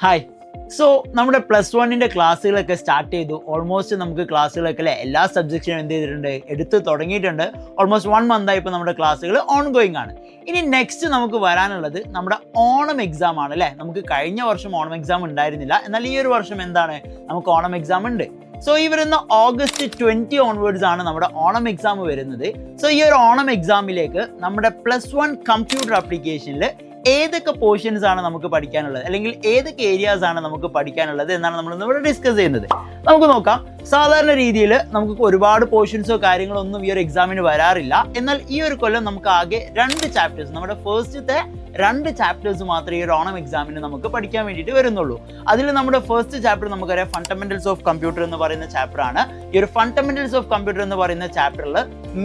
Hi. So നമ്മുടെ +1 ക്ലാസ്സുകളൊക്കെ start ചെയ്തു. ഓൾമോസ്റ്റ് നമുക്ക് ക്ലാസ്സുകളൊക്കെ എല്ലാ സബ്ജക്ട്സിനും എന്ത് ചെയ്തിട്ടുണ്ട്, എടുത്ത് തുടങ്ങിയിട്ടുണ്ട്. ഓൾമോസ്റ്റ് 1 മന്തായി ഇപ്പോൾ നമ്മുടെ ക്ലാസ്സുകൾ ഓൺ ഗോയിങ് ആണ്. ഇനി നെക്സ്റ്റ് നമുക്ക് വരാനുള്ളത് നമ്മുടെ ഓണം എക്സാം ആണ് അല്ലേ. നമുക്ക് കഴിഞ്ഞ വർഷം ഓണം എക്സാം ഉണ്ടായിരുന്നില്ല, എന്നാൽ ഈ ഒരു വർഷം എന്താണ്, നമുക്ക് ഓണം എക്സാം ഉണ്ട്. സോ ഈ വരുന്ന August 20 ഓൺവേർഡ്സ് ആണ് നമ്മുടെ ഓണം എക്സാം വരുന്നത്. സോ ഈ ഒരു ഓണം എക്സാമിലേക്ക് നമ്മുടെ +1 കമ്പ്യൂട്ടർ ആപ്ലിക്കേഷനിൽ ഏതൊക്കെ പോർഷൻസ് ആണ് നമുക്ക് പഠിക്കാനുള്ളത്, അല്ലെങ്കിൽ ഏതൊക്കെ ഏരിയാസ് ആണ് നമുക്ക് പഠിക്കാനുള്ളത് എന്നാണ് നമ്മൾ ഇവിടെ ഡിസ്കസ് ചെയ്യുന്നത്. നമുക്ക് നോക്കാം. സാധാരണ രീതിയിൽ നമുക്ക് ഒരുപാട് പോർഷൻസോ കാര്യങ്ങളോ ഒന്നും ഈ ഒരു എക്സാമിന് വരാറില്ല. എന്നാൽ ഈ ഒരു കൊല്ലം നമുക്ക് ആകെ 2 ചാപ്റ്റേഴ്സ്, നമ്മുടെ ഫസ്റ്റത്തെ 2 ചാപ്റ്റേഴ്സ് മാത്രമേ ഈ ഒരു ഓണം എക്സാമിന് നമുക്ക് പഠിക്കാൻ വേണ്ടിയിട്ട് വരുന്നുള്ളൂ. അതിൽ നമ്മുടെ ഫസ്റ്റ് ചാപ്റ്റർ നമുക്കറിയാം ഫണ്ടമെന്റൽസ് ഓഫ് കമ്പ്യൂട്ടർ എന്ന് പറയുന്ന ചാപ്റ്റർ ആണ്. ഈ ഒരു ഫണ്ടമെന്റൽസ് ഓഫ് കമ്പ്യൂട്ടർ എന്ന് പറയുന്ന ചാപ്റ്ററിൽ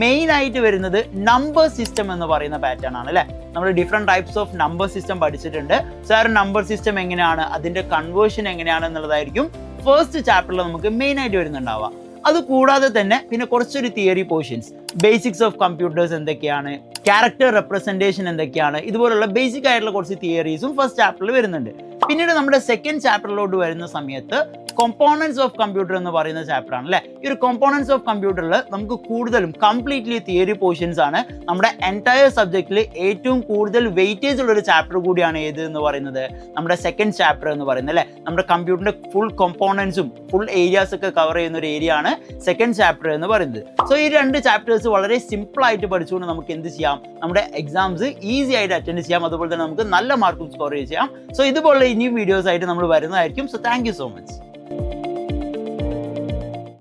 മെയിൻ ആയിട്ട് വരുന്നത് നമ്പർ സിസ്റ്റം എന്ന് പറയുന്ന പാറ്റേൺ ആണ് അല്ലേ. നമ്മൾ different types of number system പഠിച്ചിട്ടുണ്ട്. സോ ആ ഒരു നമ്പർ സിസ്റ്റം എങ്ങനെയാണ്, അതിന്റെ കൺവേർഷൻ എങ്ങനെയാണ് എന്നുള്ളതായിരിക്കും ഫസ്റ്റ് ചാപ്റ്ററിൽ നമുക്ക് മെയിൻ ആയിട്ട് വരുന്നുണ്ടാവുക. അത് കൂടാതെ തന്നെ പിന്നെ കുറച്ചൊരു theory portions, basics of computers എന്തൊക്കെയാണ്, ക്യാരക്ടർ റെപ്രസെന്റേഷൻ എന്തൊക്കെയാണ്, ഇതുപോലുള്ള ബേസിക് ആയിട്ടുള്ള കുറച്ച് തിയറീസും ഫസ്റ്റ് ചാപ്റ്ററിൽ വരുന്നുണ്ട്. പിന്നീട് നമ്മുടെ സെക്കൻഡ് ചാപ്റ്ററിലോട്ട് വരുന്ന സമയത്ത് കോമ്പോണൻസ് ഓഫ് കമ്പ്യൂട്ടർ എന്ന് പറയുന്ന ചാപ്റ്റർ ആണ് അല്ലേ. ഈ ഒരു കോമ്പോണൻസ് ഓഫ് കമ്പ്യൂട്ടറിൽ നമുക്ക് കൂടുതലും കംപ്ലീറ്റ്ലി തിയറി പോർഷൻസ് ആണ്. നമ്മുടെ എൻറ്റയർ സബ്ജക്റ്റിൽ ഏറ്റവും കൂടുതൽ വെയിറ്റേജ് ഉള്ള ഒരു ചാപ്റ്റർ കൂടിയാണ് ഏത് എന്ന് പറയുന്നത്, നമ്മുടെ സെക്കൻഡ് ചാപ്റ്റർ എന്ന് പറയുന്നത് അല്ലേ. നമ്മുടെ കമ്പ്യൂട്ടറിന്റെ ഫുൾ കോമ്പോണൻസും ഫുൾ ഏരിയാസ് ഒക്കെ കവർ ചെയ്യുന്ന ഒരു ഏരിയ ആണ് സെക്കൻഡ് ചാപ്റ്റർ എന്ന് പറയുന്നത്. സോ ഈ 2 ചാപ്റ്റേഴ്സ് വളരെ സിമ്പിൾ ആയിട്ട് പഠിച്ചുകൊണ്ട് നമുക്ക് എന്ത് ചെയ്യാം, നമ്മുടെ എക്സാംസ് ഈസി ആയിട്ട് അറ്റൻഡ് ചെയ്യാം. അതുപോലെ തന്നെ നമുക്ക് നല്ല മാർക്കും സ്കോർ ചെയ്യാം. സോ ഇതുപോലുള്ള ഇനിയും വീഡിയോസ് ആയിട്ട് നമ്മൾ വരുന്നതായിരിക്കും. So thank you so much.